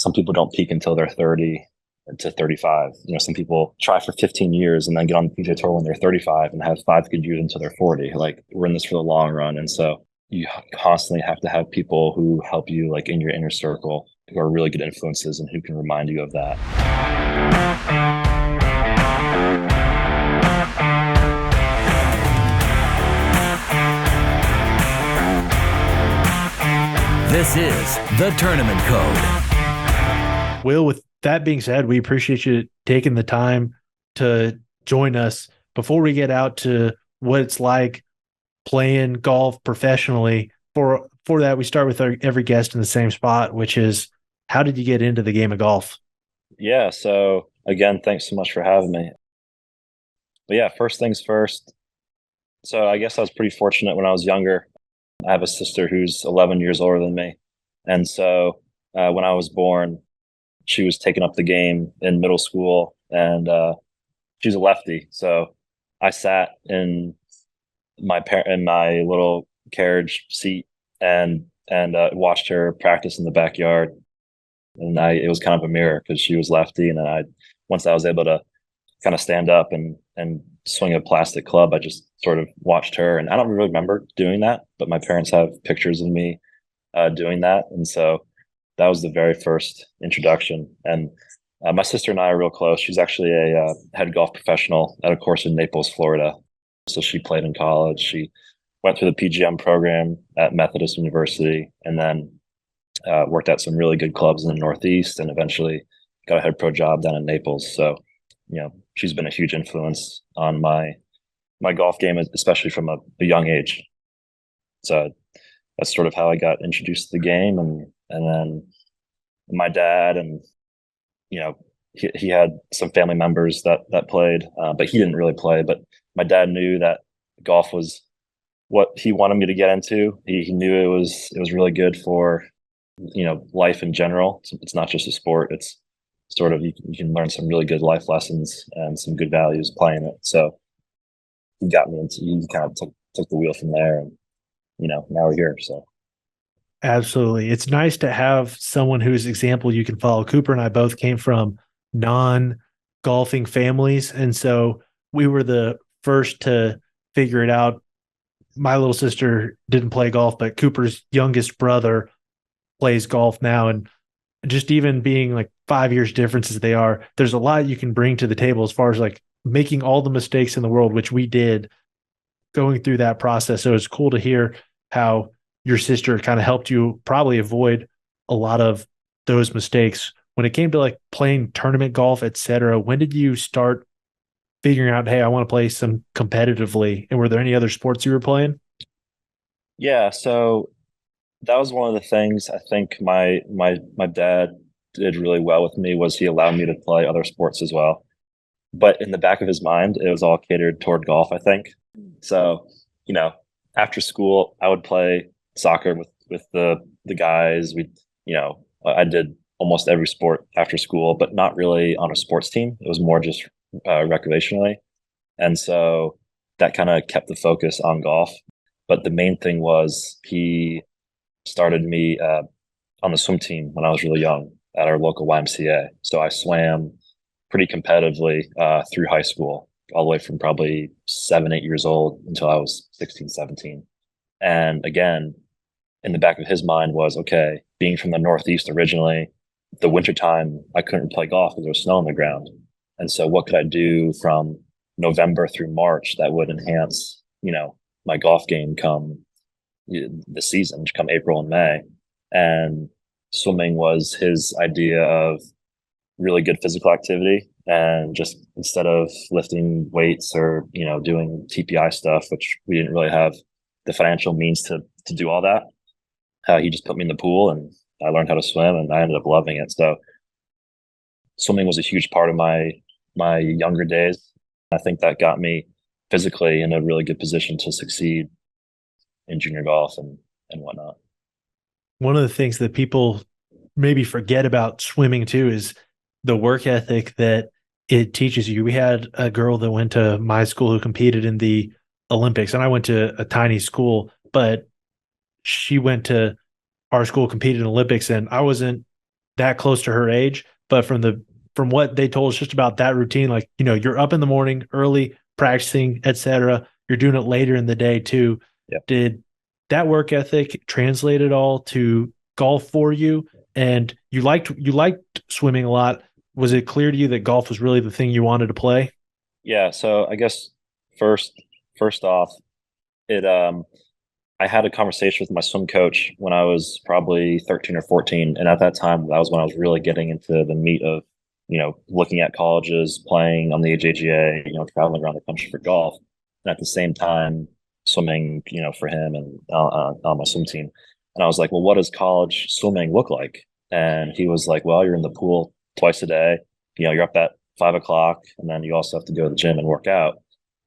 some people don't peak until they're 30 to 35. Some people try for 15 years and then get on the PGA Tour when they're 35 and have 5 good years until they're 40. Like, we're in this for the long run. And so you constantly have to have people who help you, like, in your inner circle, who are really good influences and who can remind you of that. This is The Tournament Code. Will, with that being said, we appreciate you taking the time to join us. Before we get out to what it's like playing golf professionally, for that, we start with every guest in the same spot, which is, how did you get into the game of golf? Yeah, so again, thanks so much for having me. But yeah, first things first. So I guess I was pretty fortunate when I was younger. I have a sister who's 11 years older than me. And so when I was born, she was taking up the game in middle school, and she's a lefty. So I sat in my little carriage seat and watched her practice in the backyard. And it was kind of a mirror because she was lefty. And then once I was able to kind of stand up and swing a plastic club, I just sort of watched her. And I don't really remember doing that, but my parents have pictures of me doing that. And so that was the very first introduction. And my sister and I are real close. She's actually a head golf professional at a course in Naples, Florida. So she played in college. She went through the PGM program at Methodist University, and then worked at some really good clubs in the Northeast, and eventually got a head pro job down in Naples. So, she's been a huge influence on my golf game, especially from a young age. So that's sort of how I got introduced to the game. And then my dad, and he had some family members that played, but he didn't really play. But my dad knew that golf was what he wanted me to get into. He knew it was really good for life in general. It's not just a sport. It's sort of, you can learn some really good life lessons and some good values playing it. So he kind of took the wheel from there, and now we're here. So Absolutely. It's nice to have someone whose example you can follow. Cooper and I both came from non-golfing families, and so we were the first to figure it out. My little sister didn't play golf, but Cooper's youngest brother plays golf now. And just even being like 5 years difference as they are, there's a lot you can bring to the table as far as like making all the mistakes in the world, which we did going through that process. So it's cool to hear how your sister kind of helped you probably avoid a lot of those mistakes. When it came to like playing tournament golf, et cetera, when did you start figuring out, hey, I want to play some competitively? And were there any other sports you were playing? yeah, so that was one of the things I think my dad did really well with me, was he allowed me to play other sports as well. But in the back of his mind, it was all catered toward golf, I think. So, after school, I would play soccer with the guys. I did almost every sport after school, but not really on a sports team. It was more just recreationally. And so that kind of kept the focus on golf. But the main thing was, he started me on the swim team when I was really young at our local YMCA. So I swam pretty competitively through high school, all the way from probably 7, 8 years old until I was 16, 17. And again, in the back of his mind was, okay, being from the Northeast originally, the wintertime, I couldn't play golf because there was snow on the ground. And so what could I do from November through March that would enhance, my golf game come the season, come April and May? And swimming was his idea of really good physical activity. And just, instead of lifting weights or, doing TPI stuff, which we didn't really have the financial means to do all that, he just put me in the pool, and I learned how to swim, and I ended up loving it. So swimming was a huge part of my younger days. I think that got me physically in a really good position to succeed in junior golf and whatnot. One of the things that people maybe forget about swimming too is the work ethic that it teaches you. We had a girl that went to my school who competed in the Olympics, and I went to a tiny school, but she went to our school, competed in Olympics, and I wasn't that close to her age, but from what they told us just about that routine, like, you're up in the morning early practicing, etc. You're doing it later in the day too. Yep. Did that work ethic translate at all to golf for you? And you liked swimming a lot. Was it clear to you that golf was really the thing you wanted to play? Yeah. So I guess first off, it I had a conversation with my swim coach when I was probably 13 or 14. And at that time, that was when I was really getting into the meat of, looking at colleges, playing on the AJGA, traveling around the country for golf. And at the same time, swimming, for him and on my swim team. And I was like, well, what does college swimming look like? And he was like, well, you're in the pool twice a day. You're up at 5 o'clock, and then you also have to go to the gym and work out.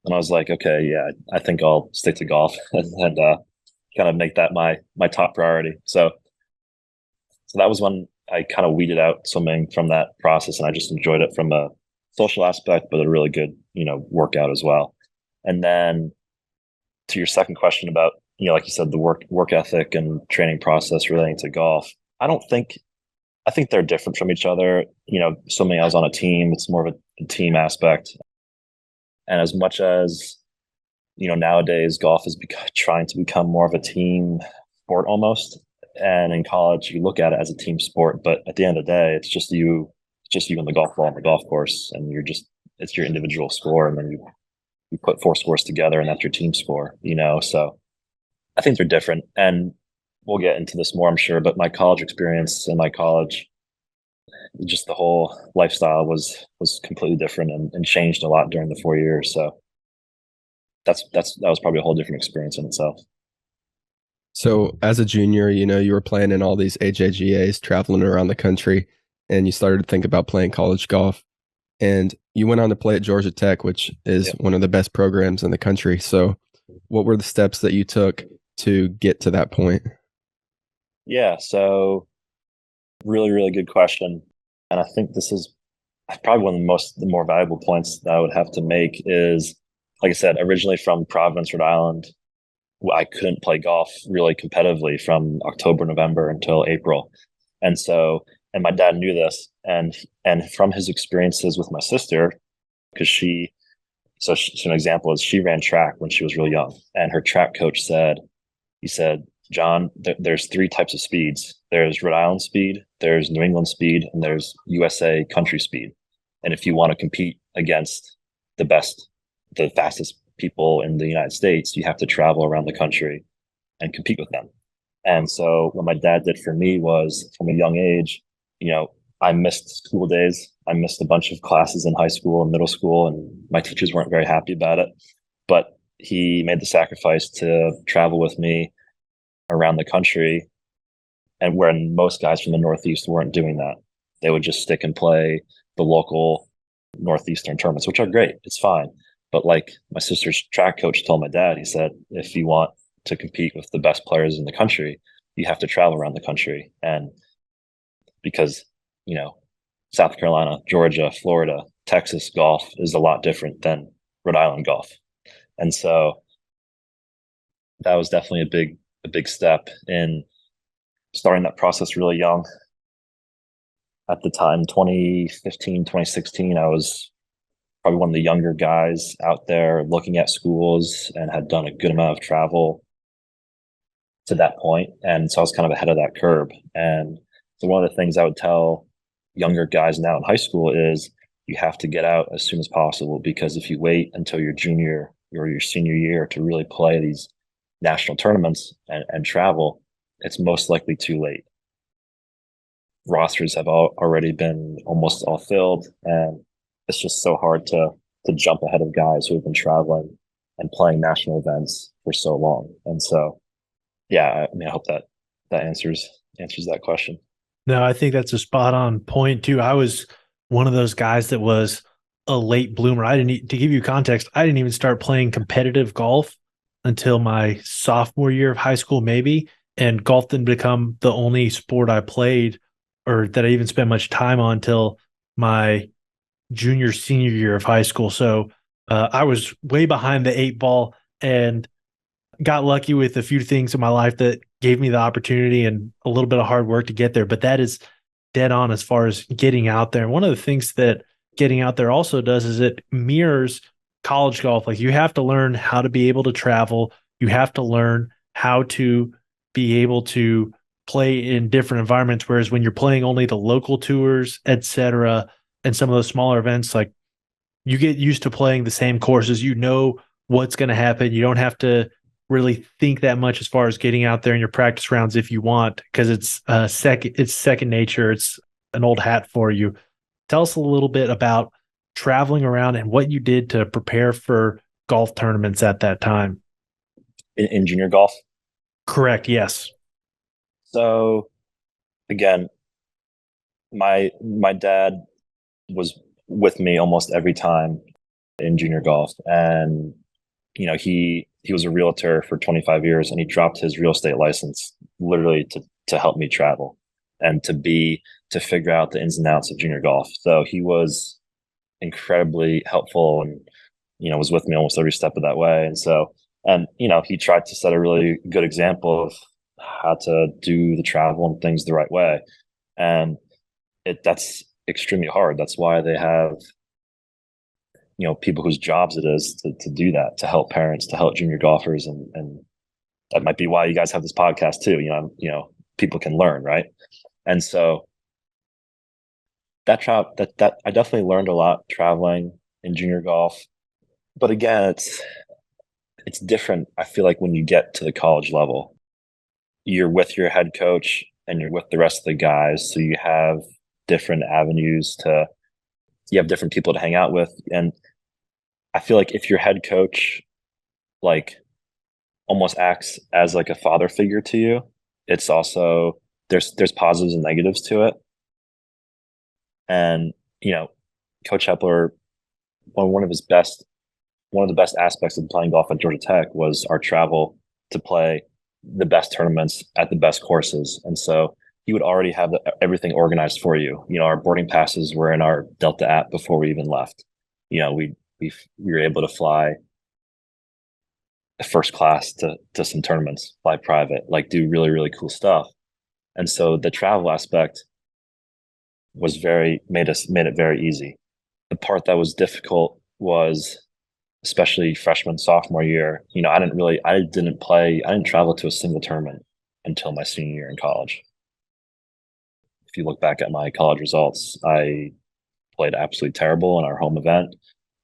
And I was like, okay, yeah, I think I'll stick to golf and kind of make that my top priority. So that was when I kind of weeded out swimming from that process, and I just enjoyed it from a social aspect, but a really good, workout as well. And then to your second question about, like you said, the work ethic and training process relating to golf, I think they're different from each other. Swimming, I was on a team; it's more of a team aspect. And as much as nowadays golf is trying to become more of a team sport almost. And in college, you look at it as a team sport, but at the end of the day, it's just you and the golf ball on the golf course, and it's your individual score, and then you put four scores together, and that's your team score. So I think they're different, and we'll get into this more, I'm sure. But my college experience and my college, just the whole lifestyle was completely different and changed a lot during the 4 years. So that was probably a whole different experience in itself. So as a junior, you were playing in all these AJGAs, traveling around the country, and you started to think about playing college golf. And you went on to play at Georgia Tech, which is one of the best programs in the country. So what were the steps that you took to get to that point? Yeah, so really, really good question. And I think this is probably one of the more valuable points that I would have to make is, like I said, originally from Providence, Rhode Island, I couldn't play golf really competitively from October, November until April. And my dad knew this, and from his experiences with my sister, because so an example is she ran track when she was really young, and her track coach said, John, there's three types of speeds. There's Rhode Island speed, there's New England speed, and there's USA country speed. And if you want to compete against the fastest people in the United States, you have to travel around the country and compete with them. And so what my dad did for me was, from a young age, I missed school days. I missed a bunch of classes in high school and middle school, and my teachers weren't very happy about it. But he made the sacrifice to travel with me around the country, and when most guys from the Northeast weren't doing that. They would just stick and play the local Northeastern tournaments, which are great. It's fine. But like my sister's track coach told my dad, he said, if you want to compete with the best players in the country, you have to travel around the country. And because, South Carolina, Georgia, Florida, Texas golf is a lot different than Rhode Island golf. And so that was definitely a big step in starting that process really young. At the time, 2015, 2016, I was probably one of the younger guys out there looking at schools and had done a good amount of travel to that point. And so I was kind of ahead of that curve. And so one of the things I would tell younger guys now in high school is you have to get out as soon as possible, because if you wait until your junior or your senior year to really play these national tournaments and travel, it's most likely too late. Rosters have already been almost all filled, and it's just so hard to jump ahead of guys who have been traveling and playing national events for so long. And so, yeah, I hope that answers that question. No, I think that's a spot on point too. I was one of those guys that was a late bloomer. To give you context, I didn't even start playing competitive golf until my sophomore year of high school, maybe. And golf didn't become the only sport I played or that I even spent much time on until my senior year of high school. So I was way behind the eight ball and got lucky with a few things in my life that gave me the opportunity and a little bit of hard work to get there. But that is dead on as far as getting out there. And one of the things that getting out there also does is it mirrors college golf. Like you have to learn how to be able to travel. You have to learn how to be able to play in different environments. Whereas when you're playing only the local tours, etc., and some of those smaller events, like you get used to playing the same courses. You know what's going to happen. You don't have to really think that much as far as getting out there in your practice rounds if you want, because it's second nature. It's an old hat for you. Tell us a little bit about traveling around and what you did to prepare for golf tournaments at that time. In junior golf. Correct. Yes. So again, my dad was with me almost every time in junior golf, and he was a realtor for 25 years, and he dropped his real estate license literally to help me travel and to figure out the ins and outs of junior golf. So he was incredibly helpful and was with me almost every step of that way. And so, and he tried to set a really good example of how to do the travel and things the right way. And that's extremely hard. That's why they have people whose jobs it is to do that, to help parents, to help junior golfers. And that might be why you guys have this podcast too. People can learn, right? And so that I definitely learned a lot traveling in junior golf. But again, it's different. I feel like when you get to the college level, you're with your head coach and you're with the rest of the guys. So you have different avenues you have different people to hang out with. And I feel like if your head coach like almost acts as like a father figure to you, it's also there's positives and negatives to it. And Coach Hepler, one of the best aspects of playing golf at Georgia Tech was our travel to play the best tournaments at the best courses. And so he would already have everything organized for you. Our boarding passes were in our Delta app before we even left. We were able to fly first class to some tournaments, fly private, like do really, really cool stuff. And so the travel aspect made it very easy. The part that was difficult was especially freshman, sophomore year. I didn't travel to a single tournament until my senior year in college. If you look back at my college results, I played absolutely terrible in our home event.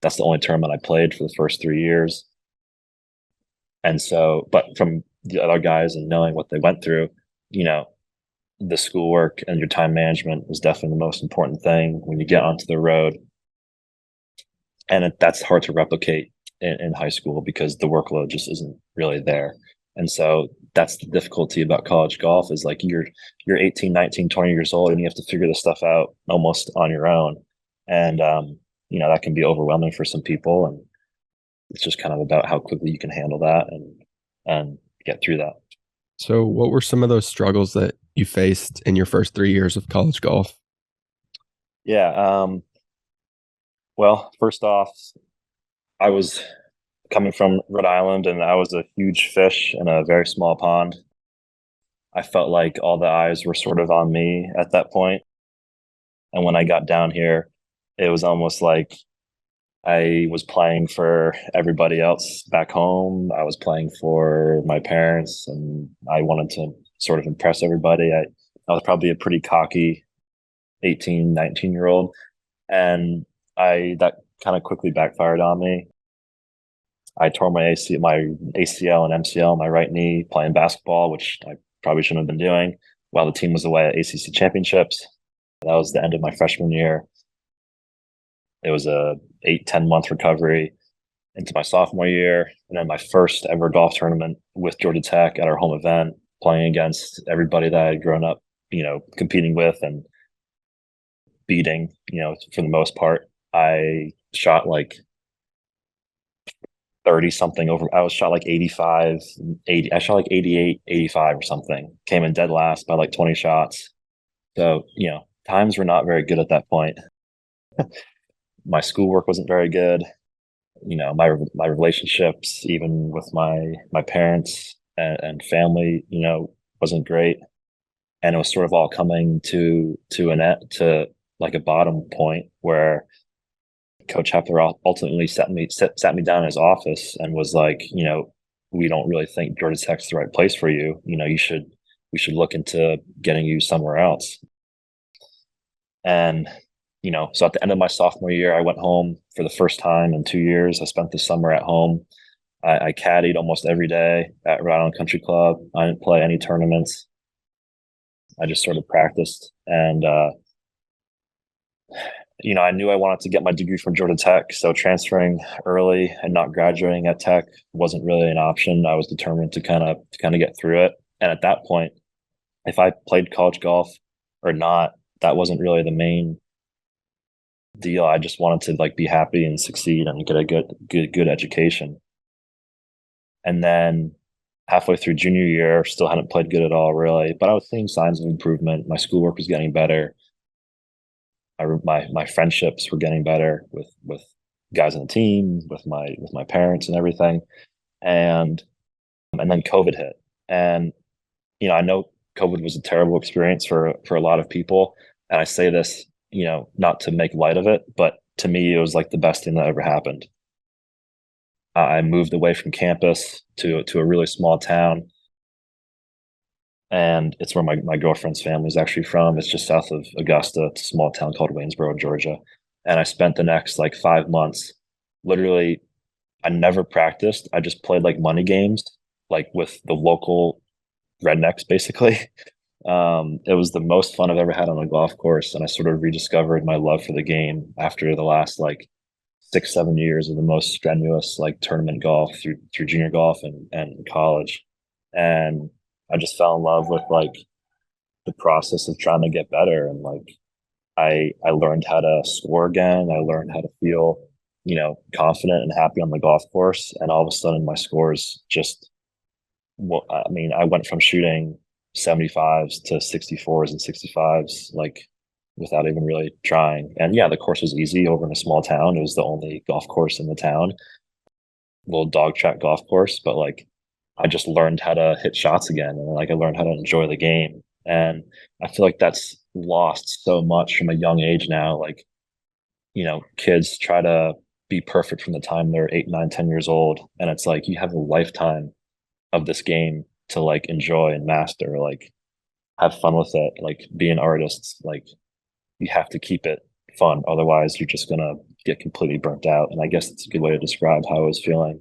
That's the only tournament I played for the first 3 years. And so, but from the other guys and knowing what they went through, the schoolwork and your time management is definitely the most important thing when you get onto the road. And that's hard to replicate in high school because the workload just isn't really there. And so that's the difficulty about college golf is like you're 18, 19, 20 years old and you have to figure this stuff out almost on your own. And, that can be overwhelming for some people. And it's just kind of about how quickly you can handle that and get through that. So what were some of those struggles that you faced in your first 3 years of college golf? Yeah. Well, first off, I was coming from Rhode Island and I was a huge fish in a very small pond. I felt like all the eyes were sort of on me at that point. And when I got down here, it was almost like I was playing for everybody else back home. I was playing for my parents and I wanted to sort of impress everybody. I was probably a pretty cocky 18, 19-year-old. And that kind of quickly backfired on me. I tore my ACL and MCL, my right knee playing basketball, which I probably shouldn't have been doing while the team was away at ACC championships. That was the end of my freshman year. It was a 8-10 month recovery into my sophomore year. And then my first ever golf tournament with Georgia Tech at our home event, playing against everybody that I had grown up, competing with and beating, for the most part. I shot like 30 something over. I was shot like 85, 80. I shot like 88, 85 or something. Came in dead last by like 20 shots. So, times were not very good at that point. My schoolwork wasn't very good. My relationships, even with my parents and family, wasn't great. and it was sort of all coming to an end, to like a bottom point where Coach Hepler ultimately sat me down in his office and was like, we don't really think Georgia Tech's the right place for you. We should look into getting you somewhere else. And, so at the end of my sophomore year, I went home for the first time in 2 years. I spent the summer at home. I caddied almost every day at Rhode Island Country Club. I didn't play any tournaments. I just sort of practiced. And, I knew I wanted to get my degree from Georgia Tech. So transferring early and not graduating at Tech wasn't really an option. I was determined to kind of get through it. And at that point, if I played college golf or not, that wasn't really the main deal. I just wanted to like be happy and succeed and get a good education. And then halfway through junior year, still hadn't played good at all, really, but I was seeing signs of improvement. My schoolwork was getting better. My friendships were getting better with guys on the team, with my parents and everything. And then COVID hit. And I know COVID was a terrible experience for a lot of people. And I say this, not to make light of it, but to me, it was like the best thing that ever happened. I moved away from campus to a really small town. And it's where my girlfriend's family is actually from. It's just south of Augusta. It's a small town called Waynesboro, Georgia. And I spent the next like 5 months, literally, I never practiced. I just played like money games, like with the local rednecks, basically. It was the most fun I've ever had on a golf course. And I sort of rediscovered my love for the game after the last like 6-7 years of the most strenuous like tournament golf through junior golf and college. And I just fell in love with like the process of trying to get better. And like, I learned how to score again. I learned how to feel, confident and happy on the golf course. And all of a sudden my scores just, I went from shooting 75s to 64s and 65s, like without even really trying. And yeah, the course was easy over in a small town. It was the only golf course in the town, little dog track golf course, but like, I just learned how to hit shots again, and like I learned how to enjoy the game. And I feel like that's lost so much from a young age now. Like, kids try to be perfect from the time they're 8, 9, 10 years old. And it's like you have a lifetime of this game to like enjoy and master, like have fun with it, like be an artist. Like you have to keep it fun. Otherwise you're just gonna get completely burnt out. And I guess it's a good way to describe how I was feeling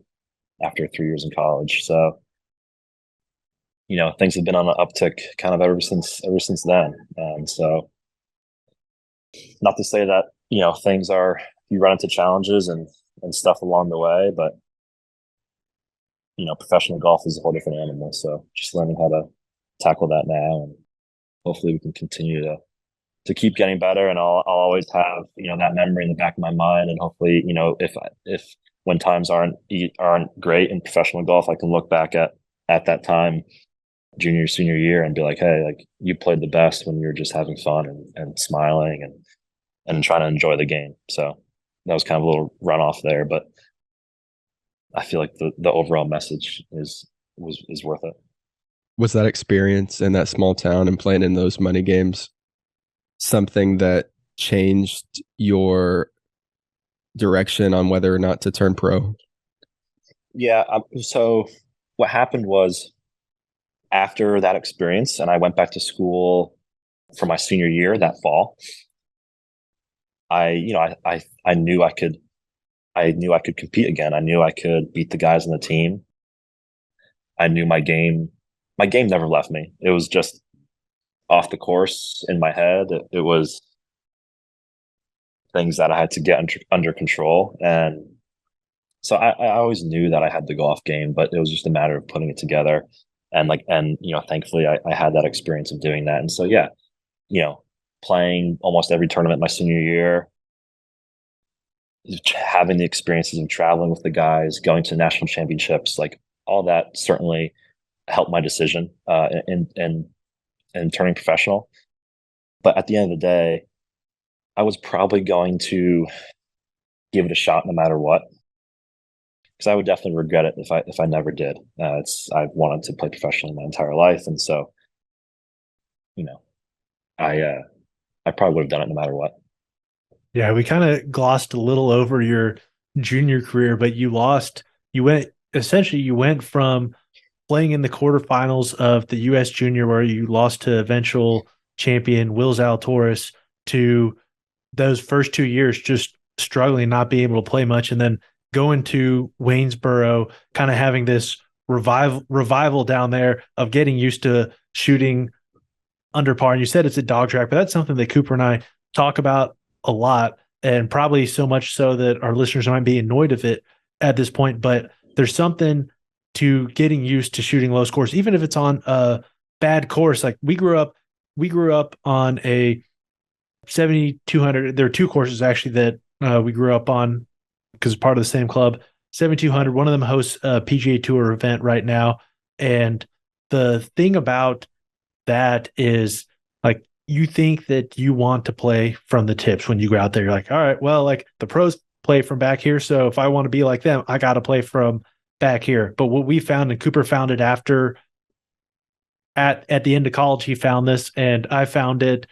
after 3 years in college. So things have been on an uptick kind of ever since then. And so not to say that, things are, you run into challenges and stuff along the way, but professional golf is a whole different animal. So just learning how to tackle that now, and hopefully we can continue to keep getting better. And I'll always have, that memory in the back of my mind. And hopefully, if when times aren't great in professional golf, I can look back at that time, junior, senior year, and be like, hey, like you played the best when you were just having fun and smiling and trying to enjoy the game. So that was kind of a little runoff there, but I feel like the overall message was worth it. Was that experience in that small town and playing in those money games something that changed your direction on whether or not to turn pro? Yeah. So what happened was, after that experience, and I went back to school for my senior year that fall, I knew I could compete again. I knew I could beat the guys on the team. I knew my game never left me. It was just off the course in my head. It was things that I had to get under control. And so I always knew that I had the golf game, but it was just a matter of putting it together. And thankfully I had that experience of doing that. And so, yeah, playing almost every tournament my senior year, having the experiences of traveling with the guys, going to national championships, like all that certainly helped my decision in turning professional. But at the end of the day, I was probably going to give it a shot no matter what, because I would definitely regret it if I never did. I've wanted to play professionally my entire life, and so you know, I probably would have done it no matter what. Yeah, we kind of glossed a little over your junior career, but you went from playing in the quarterfinals of the U.S. Junior, where you lost to eventual champion Will Zalatoris, to those first 2 years just struggling, not being able to play much, and then going to Waynesboro, kind of having this revival down there of getting used to shooting under par. And you said it's a dog track, but that's something that Cooper and I talk about a lot, and probably so much so that our listeners might be annoyed of it at this point. But there's something to getting used to shooting low scores, even if it's on a bad course. Like we grew up on a 7,200. There are two courses actually that we grew up on because part of the same club. 7,200. One of them hosts a PGA Tour event right now, and the thing about that is, like, you think that you want to play from the tips when you go out there. You're like, all right, well, like the pros play from back here, so if I want to be like them, I got to play from back here. But what we found, and Cooper found it after at the end of college, he found this, and I found it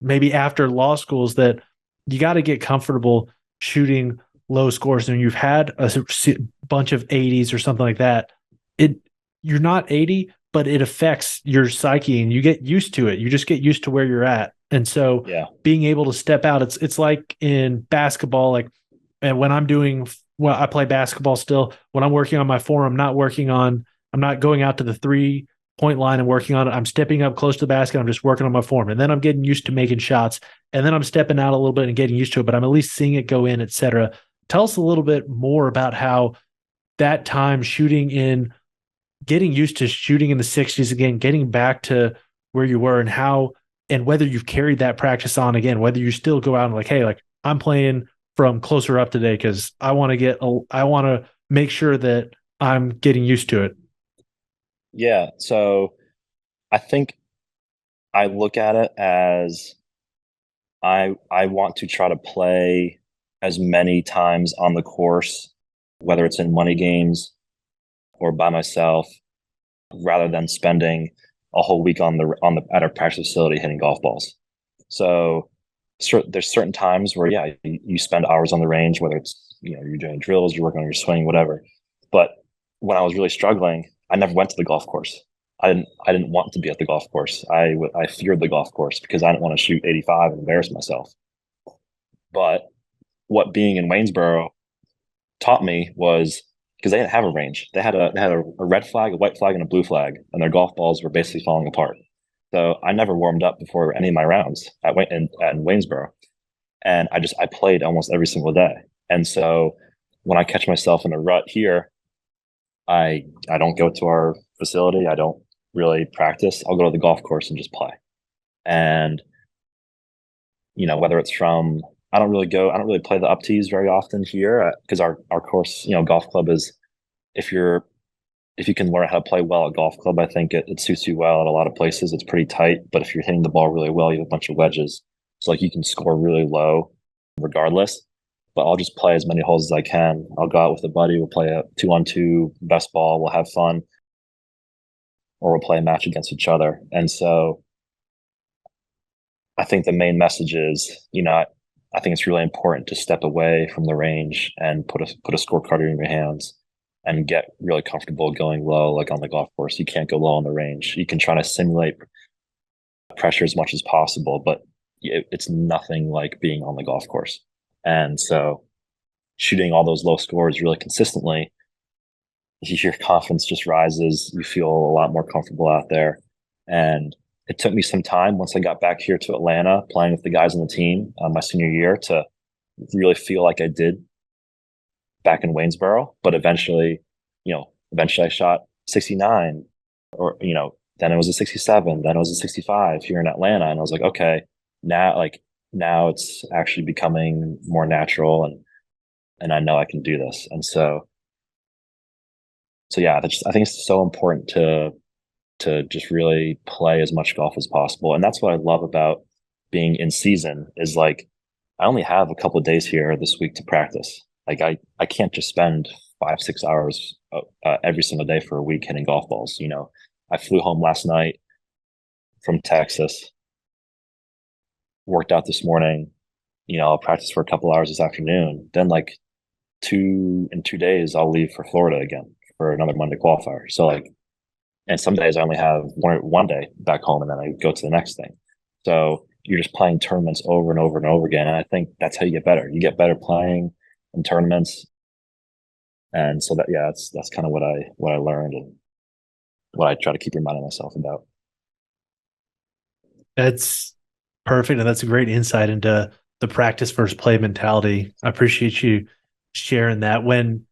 maybe after law school, is that you got to get comfortable shooting low scores. And you've had a bunch of 80s or something like that, you're not 80, but it affects your psyche and you get used to it. You just get used to where you're at. And so being able to step out, it's like in basketball, like, and when I play basketball still, when I'm working on my form, I'm not going out to the 3-point line and working on it. I'm stepping up close to the basket. I'm just working on my form. And then I'm getting used to making shots. And then I'm stepping out a little bit and getting used to it, but I'm at least seeing it go in, et cetera. Tell us a little bit more about how that time getting used to shooting in the 60s again, getting back to where you were, and whether you've carried that practice on again, whether you still go out and like, hey, like I'm playing from closer up today because I want to make sure that I'm getting used to it. Yeah. So I think I look at it as I want to try to play as many times on the course, whether it's in money games or by myself, rather than spending a whole week at our practice facility hitting golf balls. So there's certain times where you spend hours on the range, whether it's you're doing drills, you're working on your swing, whatever. But when I was really struggling, I never went to the golf course. I didn't want to be at the golf course. I feared the golf course because I didn't want to shoot 85 and embarrass myself. But what being in Waynesboro taught me was, because they didn't have a range. They had a red flag, a white flag, and a blue flag, and their golf balls were basically falling apart. So I never warmed up before any of my rounds at Waynesboro, and I played almost every single day. And so when I catch myself in a rut here, I don't go to our facility. I don't really practice. I'll go to the golf course and just play. And whether it's from I don't really play the up tees very often here because our course, golf club is, if you can learn how to play well at golf club, I think it suits you well at a lot of places. It's pretty tight, but if you're hitting the ball really well, you have a bunch of wedges. So like you can score really low regardless, but I'll just play as many holes as I can. I'll go out with a buddy. We'll play a 2-on-2 best ball. We'll have fun, or we'll play a match against each other. And so I think the main message is, I think it's really important to step away from the range and put a scorecard in your hands and get really comfortable going low, like on the golf course. You can't go low on the range. You can try to simulate pressure as much as possible, but it's nothing like being on the golf course. And so shooting all those low scores really consistently, your confidence just rises. You feel a lot more comfortable out there. And it took me some time once I got back here to Atlanta, playing with the guys on the team my senior year, to really feel like I did back in Waynesboro. But eventually I shot 69, or then it was a 67, then it was a 65 here in Atlanta, and I was like, okay, now it's actually becoming more natural, and I know I can do this. And so yeah, I think it's so important to just really play as much golf as possible. And that's what I love about being in season, is like, I only have a couple of days here this week to practice. Like I can't just spend 5-6 hours every single day for a week hitting golf balls. I flew home last night, from Texas. Worked out this morning. I'll practice for a couple hours this afternoon. Then like in 2 days, I'll leave for Florida again for another Monday qualifier. So like, and some days I only have one day back home, and then I go to the next thing. So you're just playing tournaments over and over and over again. And I think that's how you get better. You get better playing in tournaments. And so that's kind of what I learned and what I try to keep reminding myself about. That's perfect. And that's a great insight into the practice versus play mentality. I appreciate you sharing that. When,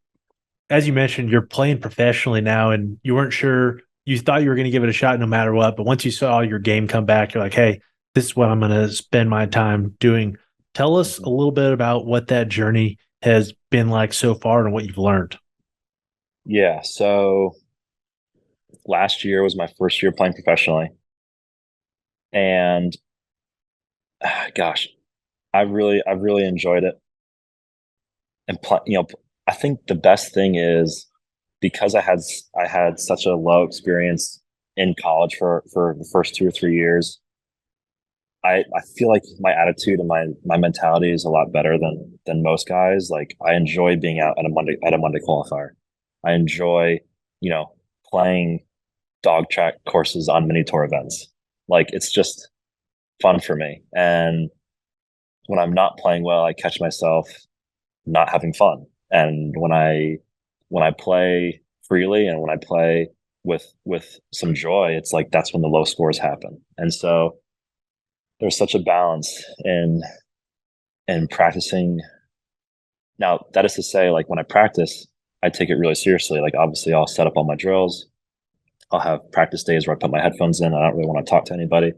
as you mentioned, you're playing professionally now and you weren't sure, you thought you were going to give it a shot no matter what. But once you saw your game come back, you're like, hey, this is what I'm going to spend my time doing. Tell us a little bit about what that journey has been like so far and what you've learned. Yeah. So last year was my first year playing professionally. And gosh, I really enjoyed it. And I think the best thing is because I had such a low experience in college for the first 2 or 3 years. I feel like my attitude and my mentality is a lot better than most guys. Like I enjoy being out at a Monday qualifier. I enjoy, playing dog track courses on mini tour events. Like it's just fun for me. And when I'm not playing well, I catch myself not having fun. And when I play freely and when I play with some joy, it's like that's when the low scores happen. And so there's such a balance in practicing. Now, that is to say, like when I practice, I take it really seriously. Like obviously I'll set up all my drills. I'll have practice days where I put my headphones in. I don't really want to talk to anybody.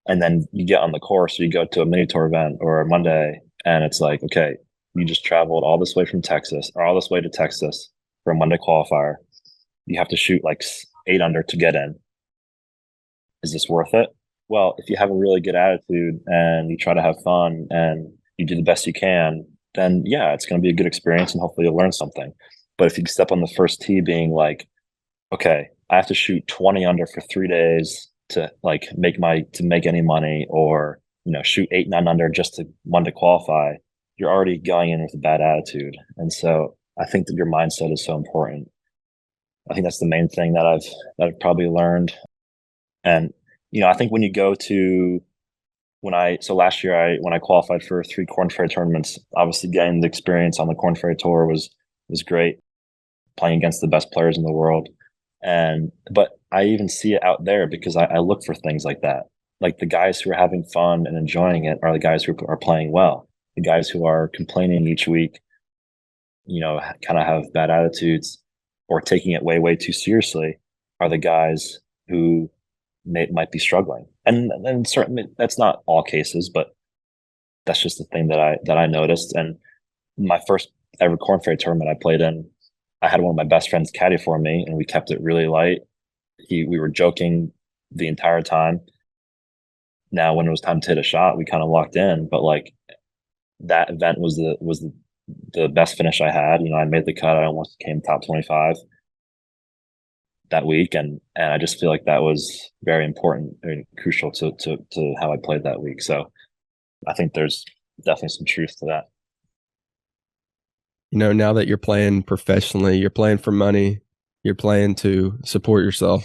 And then you get on the course, or you go to a mini tour event or a Monday, and it's like, okay, you just traveled all this way from Texas or all this way to Texas for a Monday qualifier. You have to shoot like 8 under to get in. Is this worth it? Well, if you have a really good attitude and you try to have fun and you do the best you can, then yeah, it's going to be a good experience and hopefully you'll learn something. But if you step on the first tee being like, okay, I have to shoot 20 under for 3 days to like make any money, or shoot 8, 9 under just to Monday qualify, you're already going in with a bad attitude. And so I think that your mindset is so important. I think that's the main thing that I've probably learned. And I think when you go to last year when I qualified for 3 Korn Ferry tournaments, obviously getting the experience on the Korn Ferry Tour was great, playing against the best players in the world. But I even see it out there because I look for things like that. Like the guys who are having fun and enjoying it are the guys who are playing well. The guys who are complaining each week, kind of have bad attitudes or taking it way, way too seriously are the guys who might be struggling. And certainly that's not all cases, but that's just the thing that I noticed. And my first ever Korn Ferry tournament I played in, I had one of my best friends caddy for me, and we kept it really light. We were joking the entire time. Now, when it was time to hit a shot, we kind of locked in. But like that event was the best finish I had. I made the cut. I almost came top 25 that week, and I just feel like that was very important and crucial to how I played that week. So I think there's definitely some truth to that. Now that you're playing professionally, you're playing for money, you're playing to support yourself.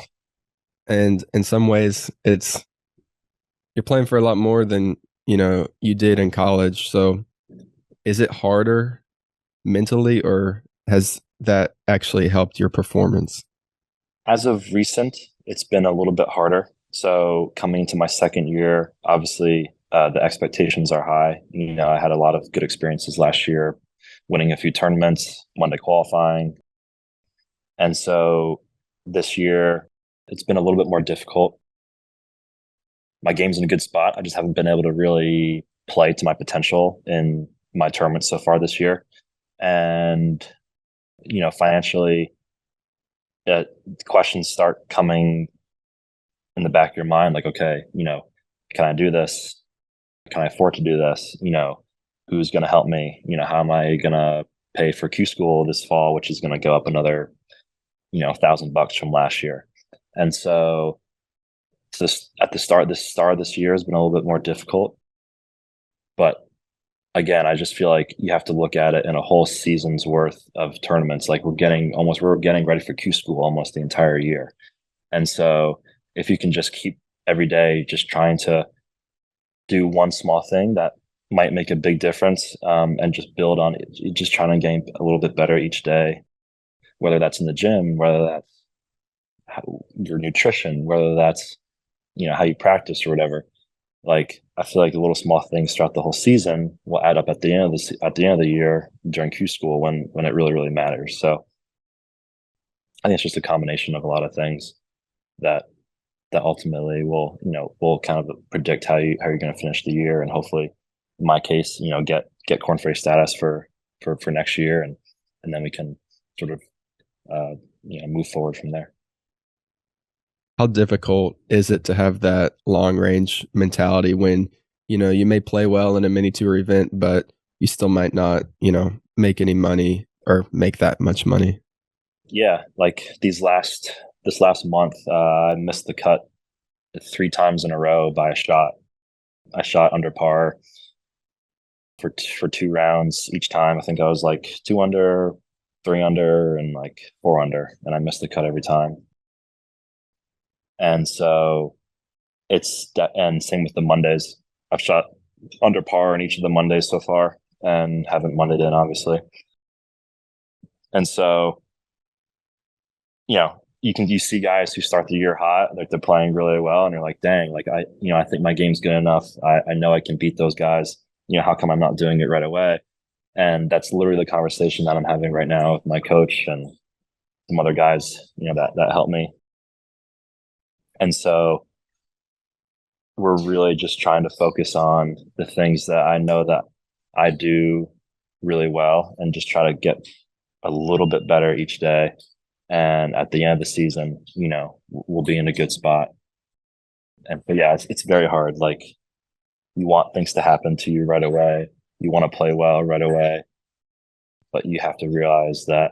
And in some ways, you're playing for a lot more than, you did in college. So is it harder mentally, or has that actually helped your performance? As of recent, it's been a little bit harder. So coming into my second year, obviously the expectations are high. I had a lot of good experiences last year, winning a few tournaments, Monday qualifying. And so this year, it's been a little bit more difficult. My game's in a good spot. I just haven't been able to really play to my potential in my tournaments so far this year. And, financially, questions start coming in the back of your mind, like, okay, can I do this? Can I afford to do this? Who's going to help me? How am I going to pay for Q school this fall, which is going to go up another, $1,000 from last year. And so at the start of this year has been a little bit more difficult. But again, I just feel like you have to look at it in a whole season's worth of tournaments. Like we're getting ready for Q school almost the entire year. And so if you can just keep every day just trying to do one small thing that might make a big difference, and just build on it, just trying to gain a little bit better each day, whether that's in the gym, whether that's your nutrition, whether that's, how you practice or whatever. Like, I feel like the little small things throughout the whole season will add up at the end of the year during Q school when it really, really matters. So I think it's just a combination of a lot of things that ultimately will kind of predict how you're going to finish the year, and hopefully, in my case, get Corn Ferry status for next year, and then we can sort of move forward from there. How difficult is it to have that long range mentality when, you may play well in a mini tour event, but you still might not, make any money or make that much money? Yeah, like this last month, I missed the cut 3 times in a row by a shot. I shot under par for 2 rounds each time. I think I was like 2 under, 3 under, and like 4 under, and I missed the cut every time. And so and same with the Mondays. I've shot under par in each of the Mondays so far and haven't Mondayed in, obviously. And so, you see guys who start the year hot, like they're playing really well, and you're like, dang, like I think my game's good enough. I know I can beat those guys. How come I'm not doing it right away? And that's literally the conversation that I'm having right now with my coach and some other guys, that help me. And so we're really just trying to focus on the things that I know that I do really well, and just try to get a little bit better each day. And at the end of the season, we'll be in a good spot. But yeah, it's very hard. Like, you want things to happen to you right away. You want to play well right away, but you have to realize that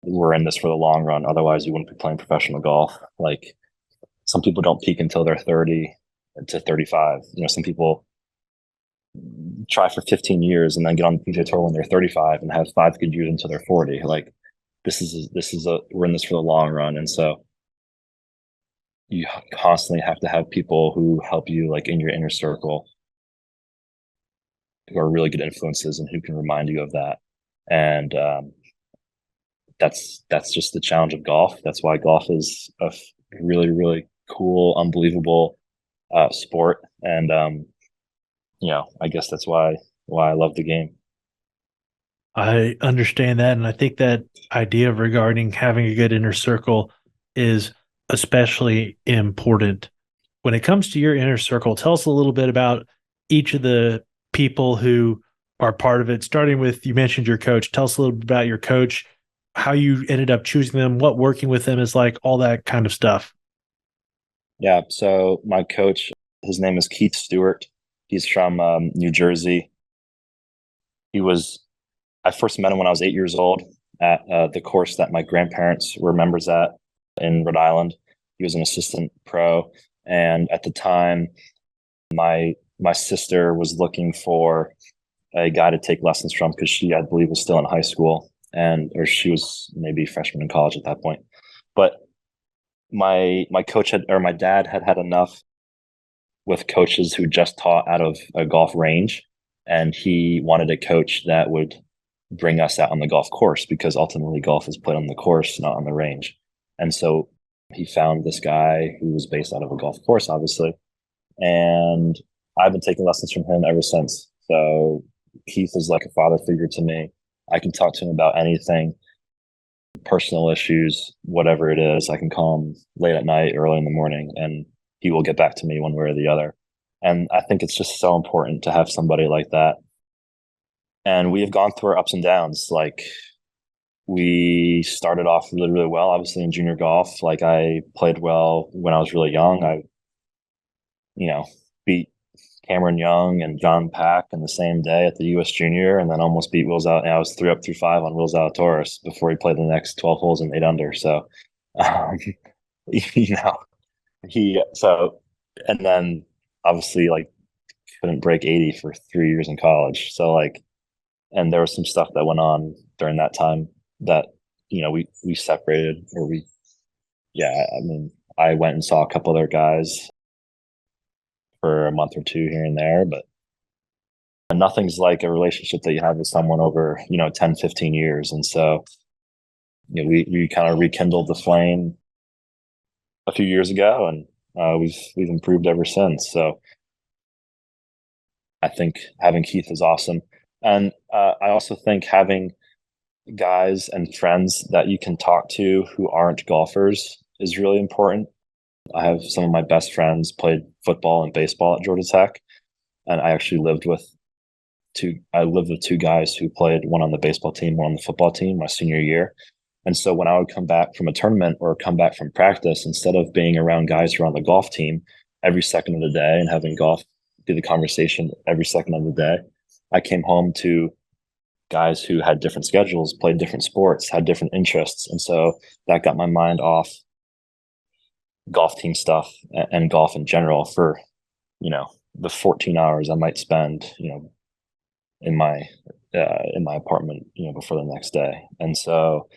we're in this for the long run. Otherwise, you wouldn't be playing professional golf. Like, some people don't peak until they're 30 to 35. Some people try for 15 years and then get on the PGA Tour when they're 35 and have 5 good years until they're 40. Like, we're in this for the long run. And so you constantly have to have people who help you, like in your inner circle, who are really good influences and who can remind you of that. And that's just the challenge of golf. That's why golf is a really, really cool, unbelievable sport. And I guess that's why I love the game. I understand that. And I think that idea regarding having a good inner circle is especially important. When it comes to your inner circle, tell us a little bit about each of the people who are part of it, starting with, you mentioned your coach. Tell us a little bit about your coach, how you ended up choosing them, what working with them is like, all that kind of stuff. Yeah. So my coach, his name is Keith Stewart. He's from New Jersey. I first met him when I was 8 years old at the course that my grandparents were members at in Rhode Island. He was an assistant pro. And at the time, my sister was looking for a guy to take lessons from, because she, I believe, was still in high school, or she was maybe freshman in college at that point. But my dad had enough with coaches who just taught out of a golf range, and he wanted a coach that would bring us out on the golf course, because ultimately golf is played on the course, not on the range. And so he found this guy who was based out of a golf course, obviously, and I've been taking lessons from him ever since. So Keith is like a father figure to me. I can talk to him about anything, personal issues, whatever it is. I can call him late at night, early in the morning, and he will get back to me one way or the other. And I think it's just so important to have somebody like that. And we have gone through our ups and downs. Like, we started off really, really well, obviously, in junior golf. Like, I played well when I was really young. I, beat Cameron Young and John Pack in the same day at the U.S. Junior, and then almost beat Wills Out. I was 3 up through 5 on Wills Zalatoris before he played the next 12 holes in 8 under. So, And then obviously like couldn't break 80 for 3 years in college. So like, and there was some stuff that went on during that time that, we separated or yeah, I mean, I went and saw a couple other guys for a month or two here and there, but nothing's like a relationship that you have with someone over, 10, 15 years. And so, we kind of rekindled the flame a few years ago, and we've improved ever since. So I think having Keith is awesome. And I also think having guys and friends that you can talk to who aren't golfers is really important. I have some of my best friends played football and baseball at Georgia Tech, and I actually lived with two guys who played, one on the baseball team, one on the football team my senior year. And so when I would come back from a tournament or come back from practice, instead of being around guys who are on the golf team every second of the day and having golf be the conversation every second of the day, I came home to guys who had different schedules, played different sports, had different interests. And so that got my mind off golf team stuff and golf in general for, the 14 hours I might spend, in my apartment, before the next day. And so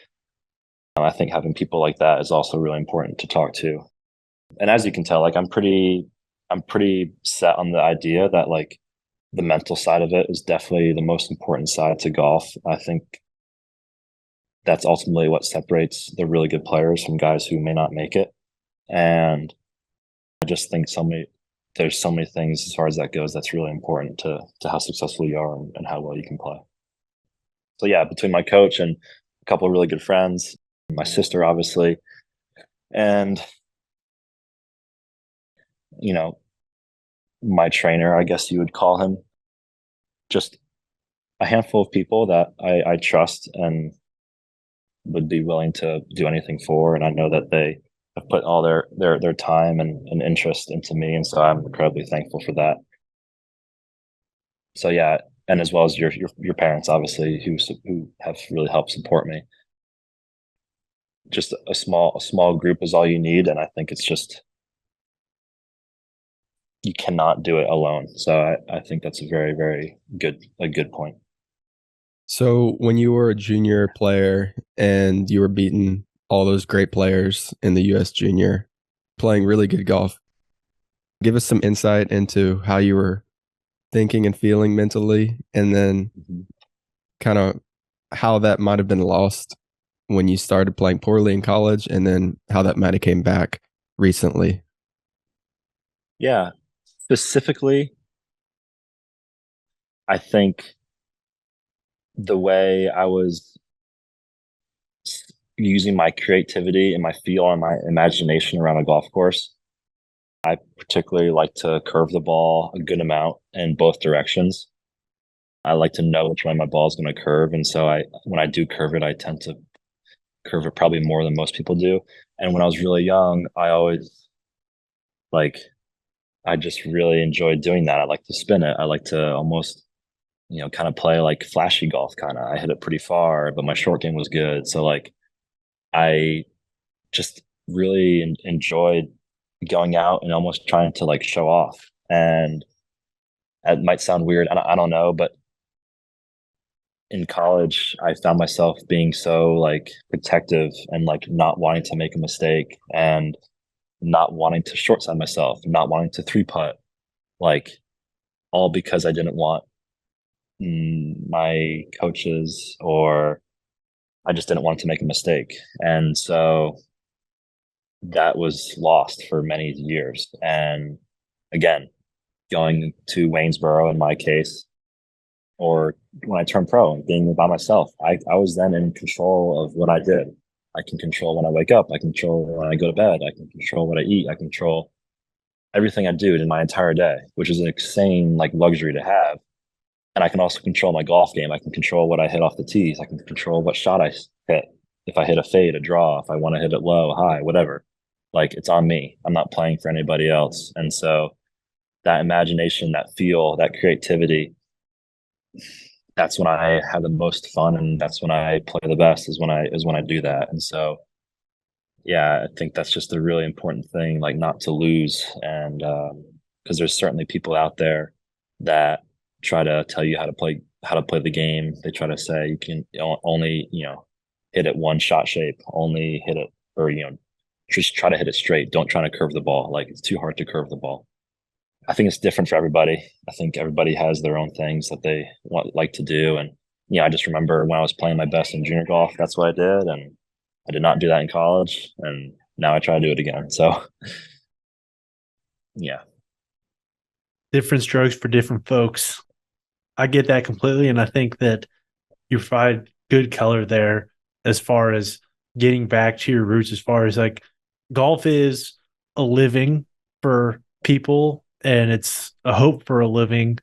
I think having people like that is also really important to talk to. And as you can tell, like I'm pretty set on the idea that like the mental side of it is definitely the most important side to golf. I think that's ultimately what separates the really good players from guys who may not make it. And I just think there's so many things as far as that goes that's really important to how successful you are and how well you can play. So yeah, between my coach and a couple of really good friends, my sister obviously, and my trainer, I guess you would call him, just a handful of people that I trust and would be willing to do anything for. And I know that they have put all their time and interest into me. And so I'm incredibly thankful for that. So yeah, and as well as your parents, obviously, who have really helped support me. Just a small group is all you need. And I think it's just, you cannot do it alone. So I think that's a very, very good point. So when you were a junior player and you were beating all those great players in the US Junior, playing really good golf, give us some insight into how you were thinking and feeling mentally, and then kind of how that might have been lost when you started playing poorly in college, and then how that might have came back recently. Yeah. Specifically, I think the way I was using my creativity and my feel and my imagination around a golf course, I particularly like to curve the ball a good amount in both directions. I like to know which way my ball is going to curve. And so when I do curve it, I tend to curve it probably more than most people do. And when I was really young, I just really enjoyed doing that. I like to spin it. I like to almost, kind of play like flashy golf kind of. I hit it pretty far, but my short game was good. So like I just really enjoyed going out and almost trying to like show off. And it might sound weird. I don't know, but in college, I found myself being so like protective and like not wanting to make a mistake and not wanting to short side myself, not wanting to three putt, like all because I didn't want my coaches, or I just didn't want to make a mistake. And so that was lost for many years. And again, going to Waynesboro in my case, or when I turned pro and being by myself, I was then in control of what I did. I can control when I wake up. I control when I go to bed. I can control what I eat. I control everything I do in my entire day, which is an insane like luxury to have. And I can also control my golf game. I can control what I hit off the tees. I can control what shot I hit. If I hit a fade, a draw, if I want to hit it low, high, whatever. Like it's on me. I'm not playing for anybody else. And so that imagination, that feel, that creativity, that's when I have the most fun, and that's when I play the best is when I do that. And so Yeah, I think that's just a really important thing, like not to lose. And because there's certainly people out there that try to tell you how to play the game. They try to say you can only, hit it one shot shape, only hit it, or, just try to hit it straight. Don't try to curve the ball. Like it's too hard to curve the ball. I think it's different for everybody. I think everybody has their own things that they like to do. And, I just remember when I was playing my best in junior golf, that's what I did. And I did not do that in college. And now I try to do it again. So, yeah. Different strokes for different folks. I get that completely. And I think that you provide good color there as far as getting back to your roots, as far as like golf is a living for people and it's a hope for a living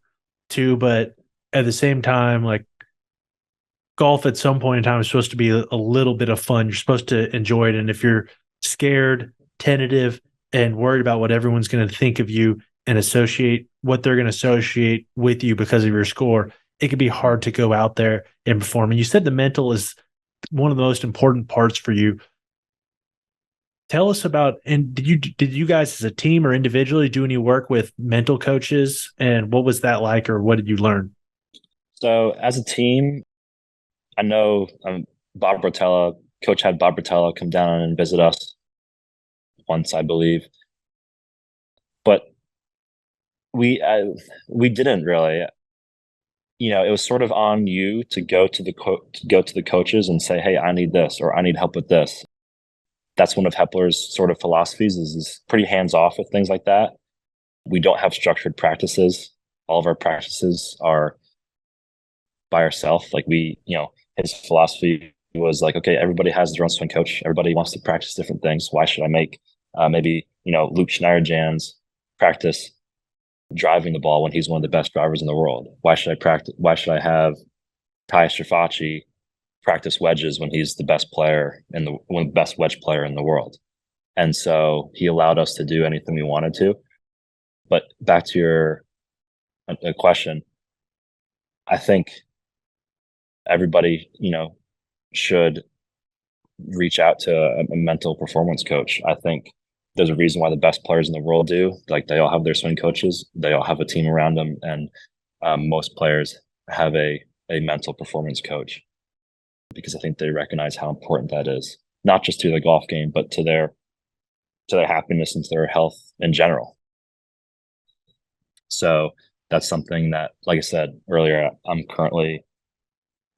too. But at the same time, like golf at some point in time is supposed to be a little bit of fun. You're supposed to enjoy it. And if you're scared, tentative, and worried about what everyone's going to think of you and associate what they're going to associate with you because of your score, it can be hard to go out there and perform. And you said the mental is one of the most important parts for you. Tell us about, and did you guys as a team or individually do any work with mental coaches, and what was that like, or what did you learn? So as a team, I know Bob Rotella, coach had Bob Rotella come down and visit us once, I believe. But we didn't really. It was sort of on you to go to the coaches and say, "Hey, I need this," or "I need help with this." That's one of Hepler's sort of philosophies is pretty hands off with things like that. We don't have structured practices. All of our practices are by ourselves. Like his philosophy was like, okay, everybody has their own swing coach. Everybody wants to practice different things. Why should I make maybe Luke Schneiderjan's practice driving the ball when he's one of the best drivers in the world? Why should I practice? Why should I have Ty Strafaci practice wedges when he's the best player in the best wedge player in the world? And so he allowed us to do anything we wanted to. But back to your question, I think everybody, should reach out to a mental performance coach. I think there's a reason why the best players in the world do. Like they all have their swing coaches, they all have a team around them, and most players have a mental performance coach because I think they recognize how important that is, not just to the golf game, but to their happiness and to their health in general. So that's something that, like I said earlier, I'm currently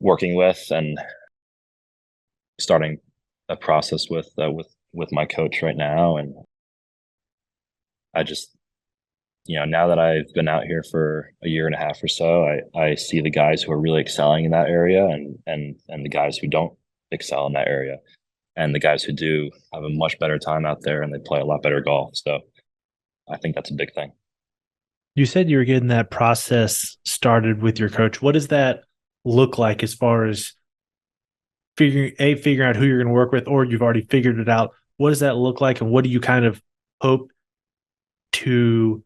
working with and starting a process with my coach right now. And I just, now that I've been out here for a year and a half or so, I see the guys who are really excelling in that area and the guys who don't excel in that area. And the guys who do have a much better time out there and they play a lot better golf. So I think that's a big thing. You said you were getting that process started with your coach. What does that look like as far as figuring out who you're going to work with, or you've already figured it out? What does that look like? And what do you kind of hope to,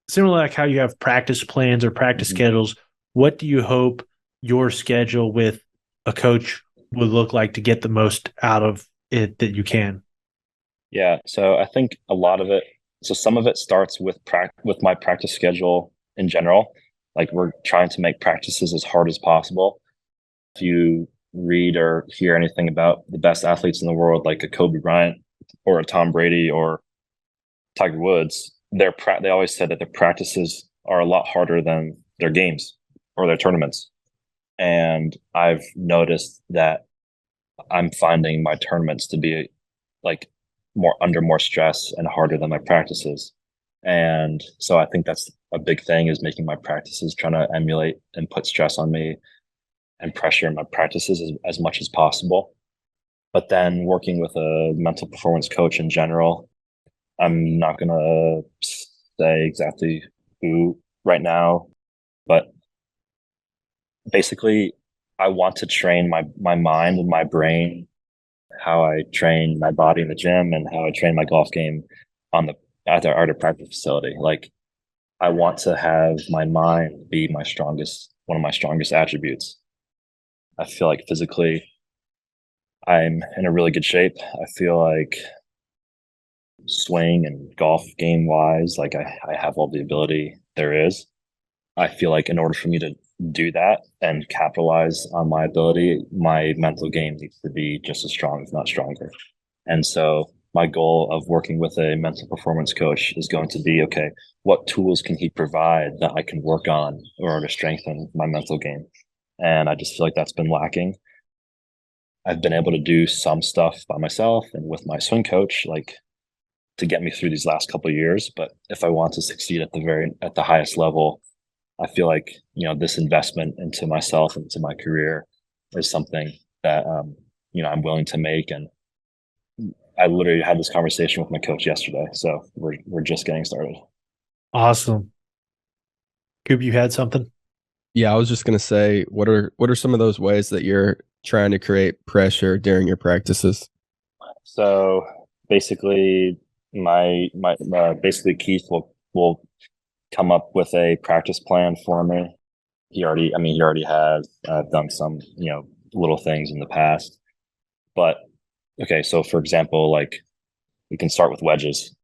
similar like how you have practice plans or practice schedules, what do you hope your schedule with a coach would look like to get the most out of it that you can? Yeah. So I think a lot of it, so some of it starts with my practice schedule in general. Like we're trying to make practices as hard as possible. If you read or hear anything about the best athletes in the world, like a Kobe Bryant or a Tom Brady or Tiger Woods, they always said that their practices are a lot harder than their games or their tournaments. And I've noticed that I'm finding my tournaments to be like more stress and harder than my practices. And so I think that's a big thing, is making my practices, trying to emulate and put stress on me and pressure in my practices as much as possible. But then working with a mental performance coach in general, I'm not going to say exactly who right now, but basically I want to train my mind and my brain, how I train my body in the gym and how I train my golf game at our art practice facility. Like I want to have my mind be one of my strongest attributes. I feel like physically I'm in a really good shape. I feel like swing and golf game wise, like I have all the ability there is. I feel like in order for me to do that and capitalize on my ability, my mental game needs to be just as strong, if not stronger. And so my goal of working with a mental performance coach is going to be, okay, what tools can he provide that I can work on in order to strengthen my mental game? And I just feel like that's been lacking. I've been able to do some stuff by myself and with my swing coach, like to get me through these last couple of years. But if I want to succeed at the highest level, I feel like, this investment into myself and into my career is something that, I'm willing to make. And I literally had this conversation with my coach yesterday. So we're just getting started. Awesome. Coop, you had something? Yeah, I was just gonna say, what are some of those ways that you're trying to create pressure during your practices? So basically, basically Keith will come up with a practice plan for me. He already has done some little things in the past, but okay. So for example, like we can start with wedges.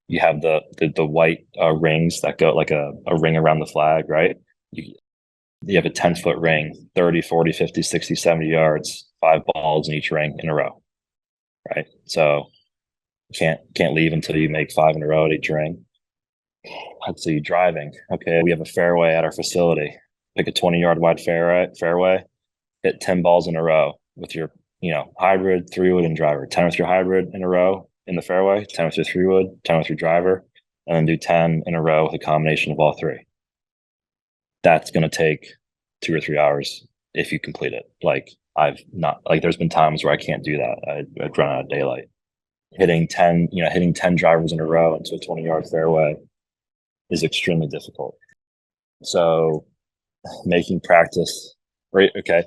You have the white rings that go like a ring around the flag, right? You have a 10-foot ring, 30, 40, 50, 60, 70 yards, 5 balls in each ring in a row, right? So can't leave until you make 5 in a row at each ring. Let's see, driving. Okay, we have a fairway at our facility. Pick a 20-yard wide fairway, hit 10 balls in a row with your, hybrid, 3-wood, and driver. 10 with your hybrid in a row in the fairway, 10 with your 3-wood, 10 with your driver, and then do 10 in a row with a combination of all three. That's going to take 2 or 3 hours if you complete it. There's been times where I can't do that. I'd run out of daylight. Hitting 10 drivers in a row into a 20-yard fairway is extremely difficult. So making practice, right? Okay.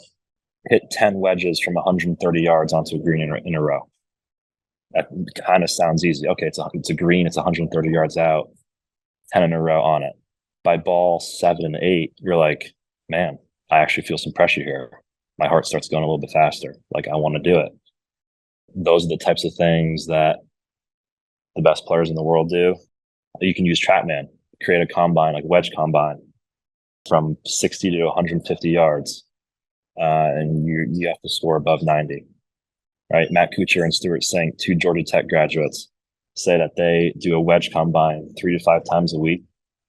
Hit 10 wedges from 130 yards onto a green in a row. That kind of sounds easy. Okay. It's a green. It's 130 yards out, 10 in a row on it. By ball 7 and 8, you're like, man, I actually feel some pressure here. My heart starts going a little bit faster. Like I want to do it. Those are the types of things that the best players in the world do. You can use TrackMan, create a combine, like wedge combine from 60 to 150 yards. And you have to score above 90, right? Matt Kuchar and Stewart Sink, 2 Georgia Tech graduates, say that they do a wedge combine 3 to 5 times a week,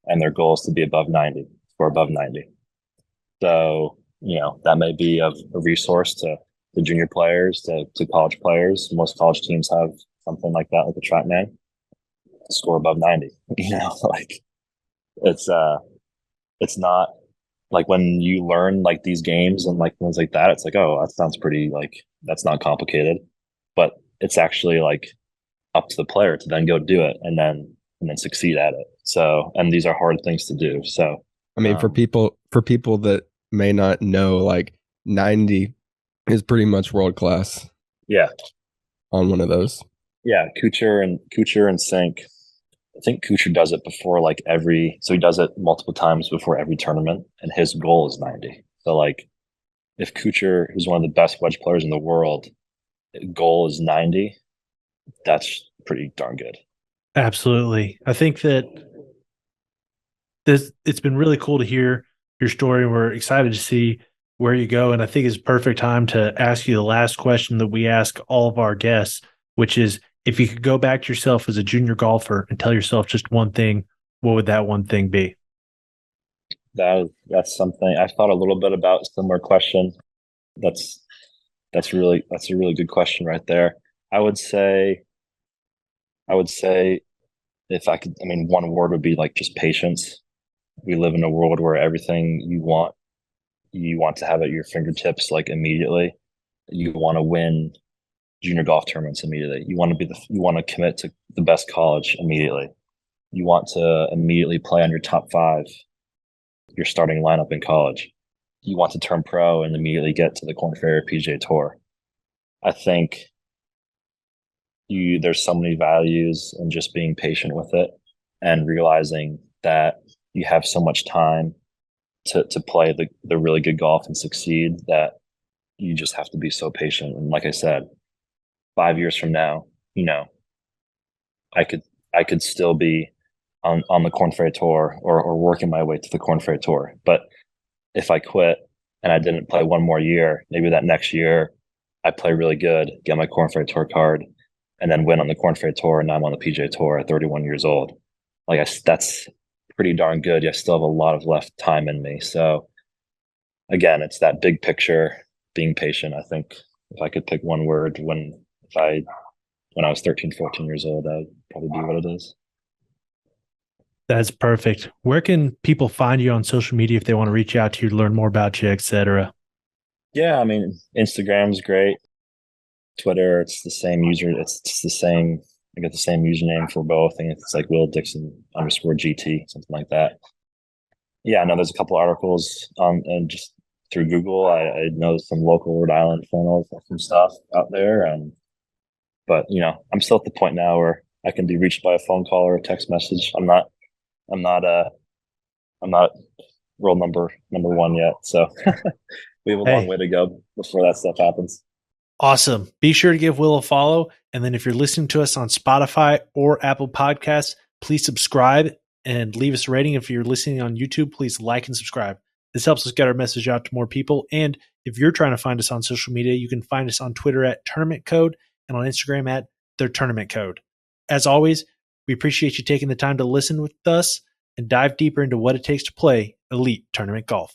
and their goal is to be above 90 or above 90. So, that may be of a resource to the junior players, to college players. Most college teams have something like that, like a TrackMan, score above 90. Like it's not like when you learn like these games and like things like that, it's like, oh, that sounds pretty, like that's not complicated, but it's actually like up to the player to then go do it and then succeed at it. So, and these are hard things to do. So, I mean, for people that may not know, like 90 is pretty much world class. Yeah. On one of those. Yeah, Kuchar and Sink. I think Kuchar does it before so he does it multiple times before every tournament, and his goal is 90. So like, if Kuchar, who's one of the best wedge players in the world, goal is 90, that's pretty darn good. Absolutely. I think that it's been really cool to hear your story, and we're excited to see where you go. And I think it's perfect time to ask you the last question that we ask all of our guests, which is, if you could go back to yourself as a junior golfer and tell yourself just one thing, what would that one thing be? That's something I've thought a little bit about. Similar question. That's a really good question right there. I would say if I could, one word would be like just patience. We live in a world where everything you want to have at your fingertips, like immediately. You want to win junior golf tournaments immediately. You want to commit to the best college immediately. You want to immediately play on your top 5, your starting lineup in college. You want to turn pro and immediately get to the Korn Ferry PGA Tour. I think there's so many values in just being patient with it and realizing that you have so much time to play the really good golf and succeed, that you just have to be so patient. And like I said, 5 years from now, I could still be on the Corn Ferry Tour or working my way to the Corn Ferry Tour. But if I quit and I didn't play one more year, maybe that next year I play really good, get my Corn Ferry Tour card, and then win on the Corn Ferry Tour, and now I'm on the PGA Tour at 31 years old. That's pretty darn good. I still have a lot of left time in me. So again, it's that big picture, being patient. I think if I could pick one word when I was 13, 14 years old, that would probably be what it is. That's perfect. Where can people find you on social media if they want to reach out to you, learn more about you, etc.? Yeah, I mean, Instagram's great. Twitter, it's the same user. It's the same. I got the same username for both. I think it's like Will Dickson _GT, something like that. Yeah, I know there's a couple articles and just through Google. I know some local Rhode Island channels, some stuff out there. But I'm still at the point now where I can be reached by a phone call or a text message. I'm not world number one yet. So we have a long way to go before that stuff happens. Awesome. Be sure to give Will a follow. And then if you're listening to us on Spotify or Apple Podcasts, please subscribe and leave us a rating. If you're listening on YouTube, please like and subscribe. This helps us get our message out to more people. And if you're trying to find us on social media, you can find us on Twitter at Tournament Code and on Instagram at The Tournament Code. As always, we appreciate you taking the time to listen with us and dive deeper into what it takes to play elite tournament golf.